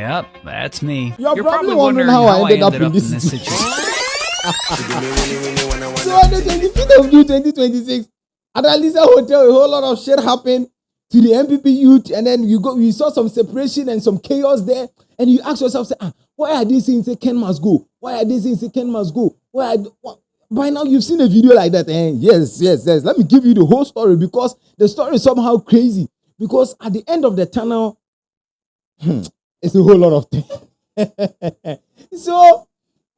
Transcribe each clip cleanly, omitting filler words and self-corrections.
Yep, that's me. You're probably wondering how I ended up in this situation. So on the 25th of June 2026, at Alisa Hotel, a whole lot of shit happened to the NPP youth, and then you saw some separation and some chaos there, and you ask yourself, why are they saying Ken must go? Why are they saying Ken must go? By now you've seen a video like that, and yes. Let me give you the whole story, because the story is somehow crazy. Because at the end of the tunnel, it's a whole lot of things. So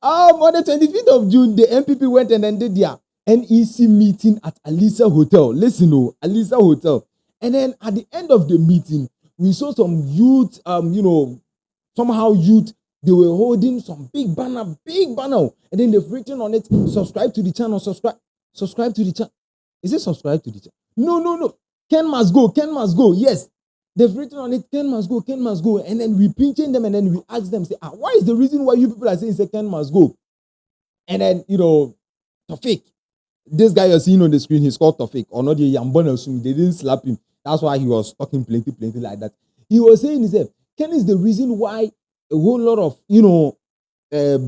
on the 25th of June, the NPP went and then did their NEC meeting at Alisa Hotel. Listen, Alisa Hotel. And then at the end of the meeting, we saw some youth, somehow youth, they were holding some big banner, and then they've written on it, subscribe to the channel, subscribe to the channel. Is it subscribe to the channel? No. Ken must go. Yes. They've written on it, Ken must go. And then we pinching them, and then we ask them, say, what is the reason why you people are saying Ken must go? And then, Tofik, this guy you're seeing on the screen, he's called Tofik, or not the Yambona, they didn't slap him. That's why he was talking plenty like that. He was saying himself, Ken is the reason why a whole lot of,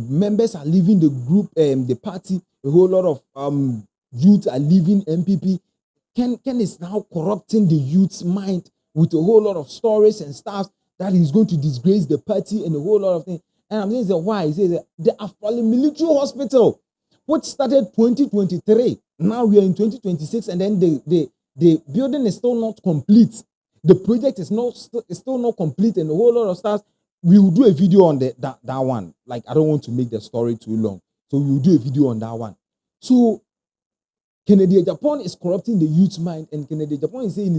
members are leaving the group, the party, a whole lot of youth are leaving NPP. Ken is now corrupting the youth's mind with a whole lot of stories and stuff that he's going to disgrace the party and a whole lot of things. And I'm saying, why? He says the Afali Military Hospital, which started 2023. Now we are in 2026, and then the building is still not complete. The project is still not complete, and a whole lot of stuff. We will do a video on that one. Like, I don't want to make the story too long, so we will do a video on that one. So Kennedy Japan is corrupting the youth's mind, and Kennedy Japan is saying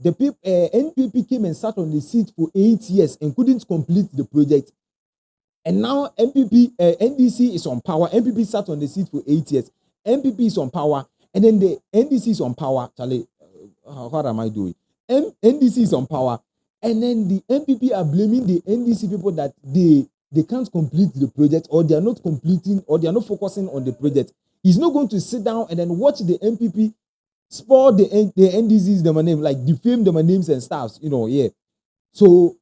the people NPP came and sat on the seat for 8 years and couldn't complete the project. And now NDC is on power. NPP sat on the seat for 8 years. NPP is on power, and then the NDC is on power. Charlie, what am I doing? NDC is on power, and then the NPP are blaming the NDC people that they can't complete the project, or they are not completing, or they are not focusing on the project. He's not going to sit down and then watch the NPP spoil the NDC's name, like defame their names and stuff, So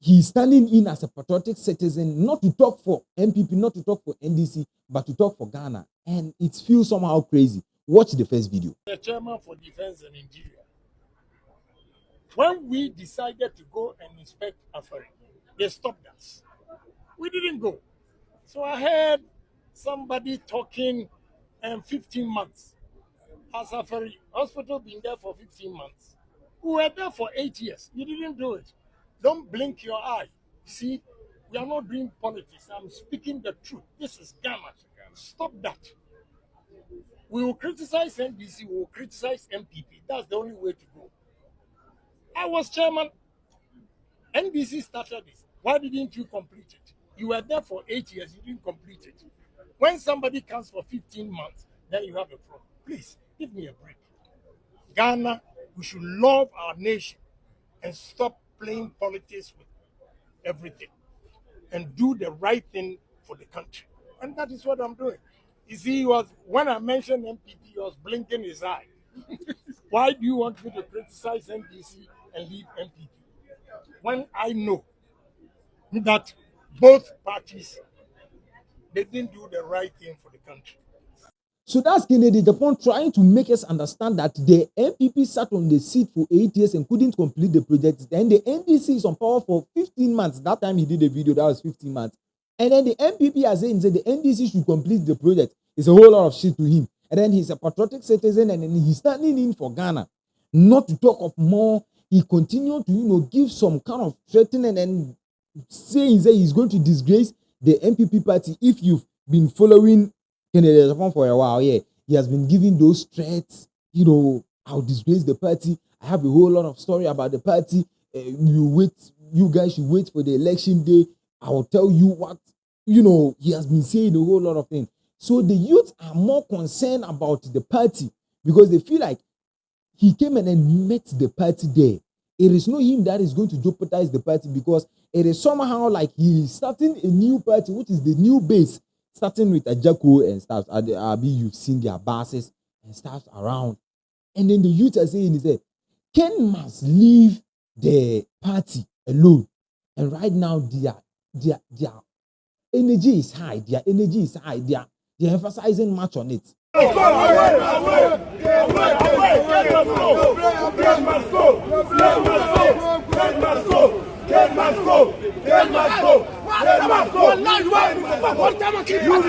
he's standing in as a patriotic citizen, not to talk for NPP, not to talk for NDC, but to talk for Ghana. And it feels somehow crazy. Watch the first video. The chairman for defense and interior. When we decided to go and inspect Afari, they stopped us. We didn't go. So I heard somebody talking 15 months. Has Afari Hospital been there for 15 months? We were there for 8 years. You didn't do it. Don't blink your eye. See, we are not doing politics. I'm speaking the truth. This is Ghana. Stop that. We will criticize NDC, we will criticize NPP. That's the only way to go. I was chairman. NDC started this. Why didn't you complete it? You were there for 8 years. You didn't complete it. When somebody comes for 15 months, then you have a problem. Please, give me a break. Ghana, we should love our nation and stop playing politics with everything and do the right thing for the country. And that is what I'm doing. You see, when I mentioned NPP, he was blinking his eye. Why do you want me to criticize NDC and leave NPP? When I know that both parties, they didn't do the right thing for the country. So that's Kennedy Japan trying to make us understand that the NPP sat on the seat for 8 years and couldn't complete the project. Then the NDC is on power for 15 months. That time he did a video, that was 15 months. And then the NPP are saying that the NDC should complete the project. It's a whole lot of shit to him. And then he's a patriotic citizen, and then he's standing in for Ghana. Not to talk of more, he continued to, give some kind of threatening and saying that he's going to disgrace the NPP party. If you've been following Kennedy Japan for a while, he has been giving those threats, I'll disgrace the party. I have a whole lot of story about the party. You guys should wait for the election day. I will tell you what, he has been saying a whole lot of things. So the youth are more concerned about the party because they feel like he came and then met the party there. It is not him that is going to jeopardize the party, because it is somehow like he is starting a new party, which is the new base, starting with Ajako and stuff. You've seen their buses and stuff around. And then the youth are saying, Ken must leave the party alone. And right now, their energy is high. Their energy is high. They're emphasizing much on it. You go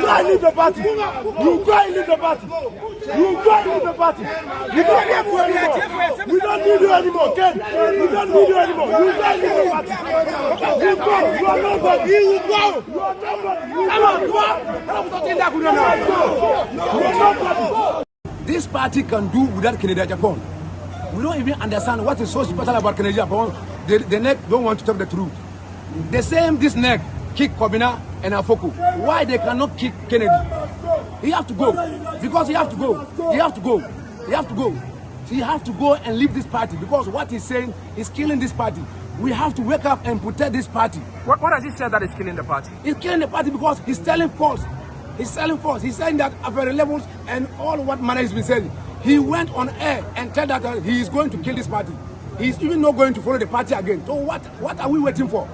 and leave the party. You go and leave the party. You go and leave the party. We don't need you anymore, Ken. We don't need you anymore. You go and leave the party. You go. You are nobody. You go. You are nobody. You are nobody. This party can do without Canada Japan. We don't even understand what is so special about Canada Japan. The NEC don't want to tell the truth. The same this NEC kick Kobina and Afoko. Why they cannot kick Kennedy? He have to go. Because he have to go. He have to go. He have to go. He have to go and leave this party because what he's saying is killing this party. We have to wake up and protect this party. What does he say that is killing the party? He's killing the party because he's telling false. He's selling false. He's saying that at very levels and all what manner he's been saying. He went on air and said that he is going to kill this party. He's even not going to follow the party again. So what are we waiting for?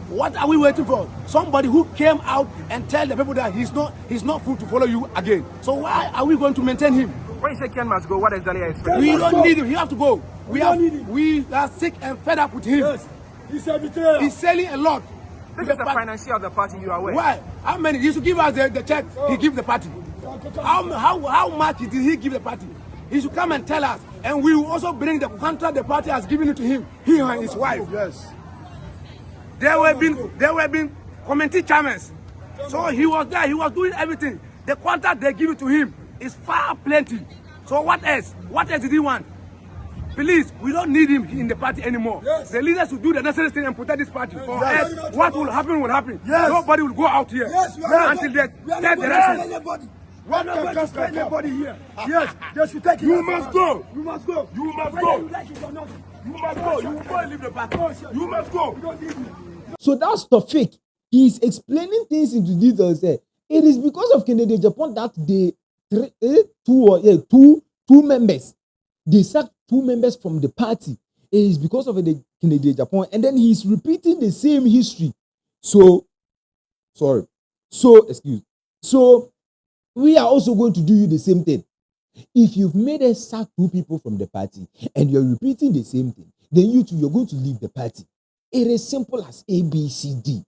What are we waiting for? Somebody who came out and tell the people that he's not fool to follow you again. So why are we going to maintain him? When you say Ken must go, what exactly are you expecting? We don't need him. He have to go. We are sick and fed up with him. Yes. He's a betrayer. He's selling a lot. This is the financier of the party, you are aware. Why? How many? He should give us the check. He give the party. How much did he give the party? He should come and tell us, and we will also bring the contract the party has given it to him. He and his wife. Yes. There were been committee chairmen. So he was there. He was doing everything. The contract they give it to him is far plenty. So what else? What else did he want? Please, we don't need him in the party anymore. Yes. The leaders will do the necessary thing and protect this party. For Yes. us, what will happen will happen. Yes. Nobody will go out here Yes, we are until not they get directions. anybody. What We're not going to spend anybody here. Yes, Yes, you take it. You must go. You must go. You must Whether go. you like it or not. You must go. You will go and leave the party. You must We go. don't need you. So that's the fake. He's explaining things into details. It is because of Canada Japan that two members. They sacked 2 members from the party. It is because of the Canada Japan, and then he's repeating the same history. So we are also going to do you the same thing. If you've made us sack 2 people from the party and you're repeating the same thing, then you're going to leave the party. It is simple as A, B, C, D.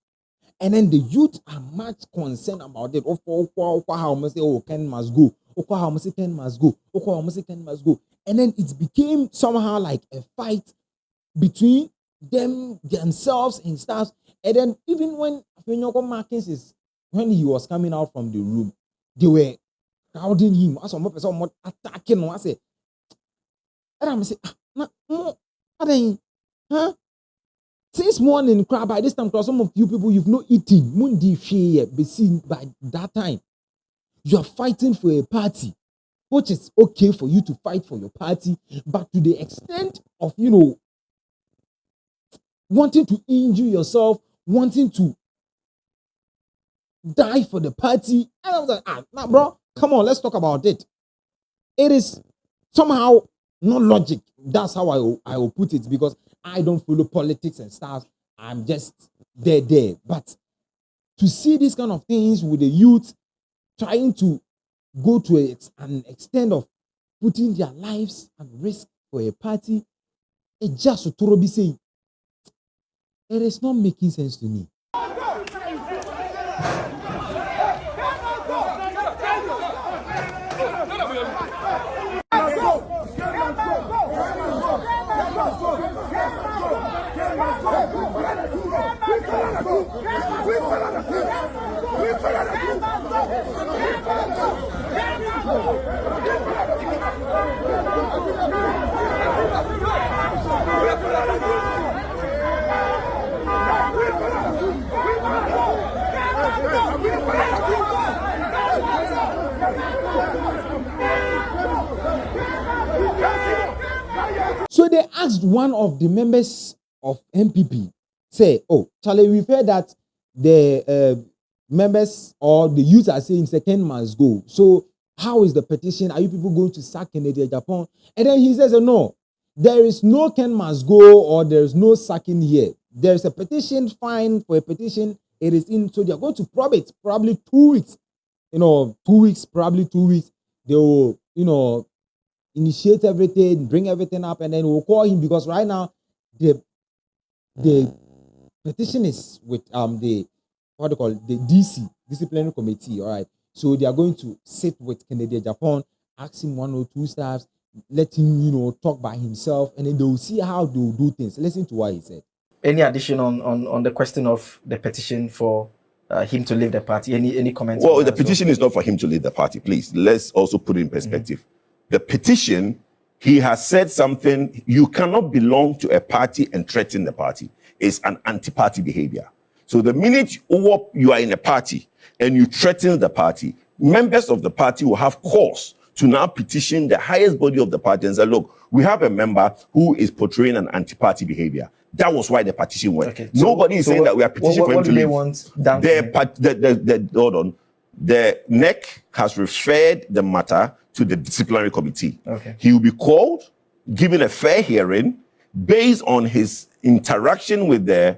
And then the youth are much concerned about it. Oh, Ken must go. Ken must go. Ken must go. And then it became somehow like a fight between themselves and stuff. And then even when Markins when he was coming out from the room, they were crowding him. As some person attacking him. I said, and I'm saying, huh? Since morning, by this time, some of you people, you've not eaten. Mundi be seen by that time. You are fighting for a party, which is okay for you to fight for your party, but to the extent of, wanting to injure yourself, wanting to die for the party. And I was like, bro, come on, let's talk about it. It is somehow not logic. That's how I will put it, because I don't follow politics and stuff. I'm just there. But to see these kind of things with the youth trying to go to an extent of putting their lives at risk for a party, it just to be saying, it is not making sense to me. So they asked one of the members of NPP, say, oh, Charlie, we've heard that the members or the youth are saying second must go. So how is the petition? Are you people going to sack Canada Japan? And then he says, no, there is no Ken must go or there is no sacking here. there's a petition fine for a petition. It is in, so they're going to probe it probably 2 weeks. 2 weeks, probably 2 weeks. They will, initiate everything, bring everything up, and then we'll call him, because right now the petition is with the what do you call it, the DC disciplinary committee. All right, so they are going to sit with Kennedy Japan, ask him 1 or 2 steps, let him talk by himself, and then they will see how they will do things. Listen to what he said. Any addition on the question of the petition for him to leave the party? Any comments? Well, the petition is not for him to leave the party. Please, let's also put it in perspective. The petition, he has said something. You cannot belong to a party and threaten the party. It's an anti-party behavior. So the minute you are in a party and you threaten the party, members of the party will have cause to now petition the highest body of the party and say, look, we have a member who is portraying an anti-party behavior. That was why the petition went. Okay, Nobody is saying that we are petitioning for him to leave. Want hold on. The NEC has referred the matter to the disciplinary committee. Okay. He will be called, given a fair hearing, based on his interaction with the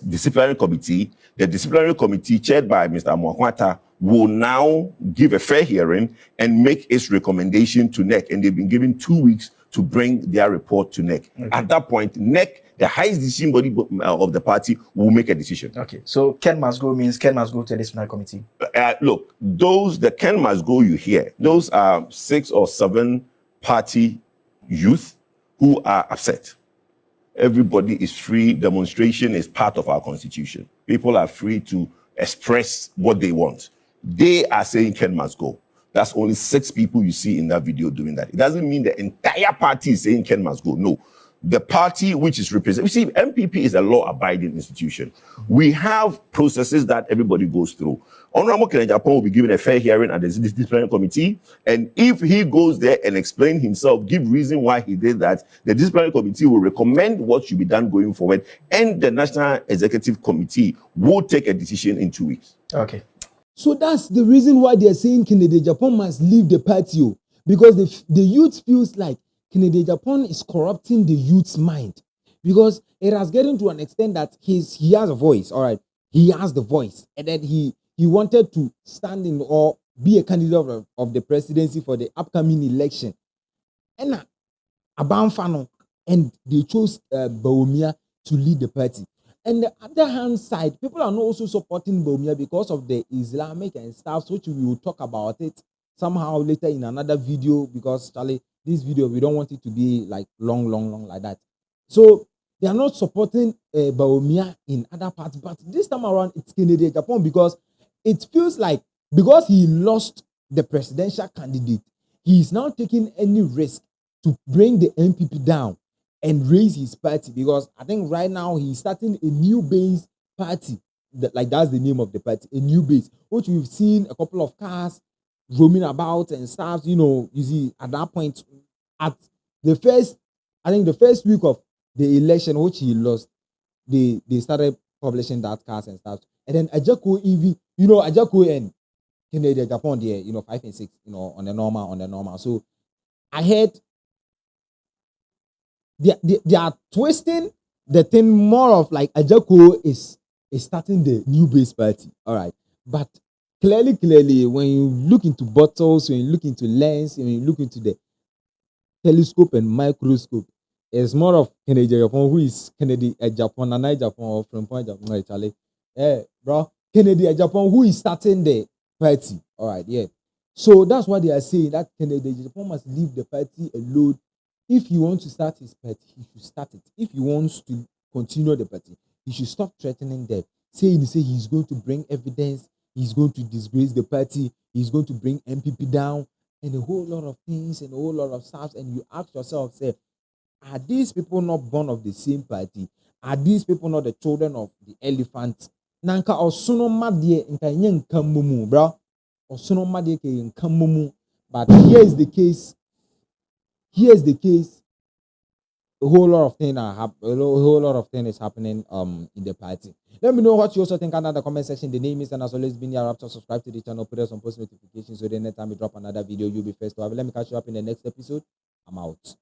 disciplinary committee. The disciplinary committee, chaired by Mr. Mwakwata, will now give a fair hearing and make its recommendation to NEC. And they've been given 2 weeks to bring their report to NEC. Okay. At that point, NEC, the highest decision body of the party, will make a decision. Okay, so Ken must go means Ken must go to the disciplinary committee. Look, the Ken must go you hear, those are 6 or 7 party youth who are upset. Everybody is free. Demonstration is part of our constitution. People are free to express what they want. They are saying Ken must go. That's only 6 people you see in that video doing that. It doesn't mean the entire party is saying Ken must go. No. The party which is represented, you see, NPP is a law-abiding institution. We have processes that everybody goes through. Honorable Kennedy Japan will be given a fair hearing at the disciplinary committee, and if he goes there and explain himself, give reason why he did that, the disciplinary committee will recommend what should be done going forward, and the National Executive Committee will take a decision in 2 weeks. Okay. So that's the reason why they're saying Kennedy Japan must leave the party, because the youth feels like Kennedy Japan is corrupting the youth's mind, because it has gotten to an extent that he has a voice. All right, he has the voice, and then he wanted to stand in or be a candidate of the presidency for the upcoming election, and Abanfano, and they chose Bawumia to lead the party. And the other hand side, people are not also supporting Bawumia because of the Islamic and stuff, which we will talk about it somehow later in another video, because Charlie, this video, we don't want it to be like long like that. So they are not supporting Bawumia in other parts, but this time around it's Kennedy Japan, because it feels like, because he lost the presidential candidate, he is now taking any risk to bring the NPP down and raise his party, because I think right now he's starting a new base party. That's the name of the party, a new base, which we've seen a couple of cars roaming about and stuff. You see, at that point, at the first week of the election, which he lost, they started publishing that cars and stuff. And then Ajako EV, Ajako and Kennedy Japan there, 5 and 6, on the normal. So I heard they are twisting the thing more of like Ajako is starting the new base party. All right. But clearly, when you look into bottles, when you look into lens, when you look into the telescope and microscope, it's more of Kennedy Japan, who is Kennedy Japan, and Japan, or from point Japan, Charlie. Bro, Kennedy Japan, who is starting the party. All right, yeah. So that's what they are saying, that Kennedy Japan must leave the party alone. If he wants to start his party, he should start it. If he wants to continue the party, he should stop threatening them. Say he's going to bring evidence, he's going to disgrace the party, he's going to bring NPP down, and a whole lot of things and a whole lot of stuff. And you ask yourself, say, are these people not born of the same party? Are these people not the children of the elephant? Nanka osono madie nka nyenka mumu, bro. Osono madie ke nyenka mumu. But here's the case. A whole lot of things is happening in the party. Let me know what you also think under the comment section. The name is, and as always, been your Rapture. Subscribe to the channel, put us on post notifications so the next time we drop another video, you'll be first to have it. Let me catch you up in the next episode. I'm out.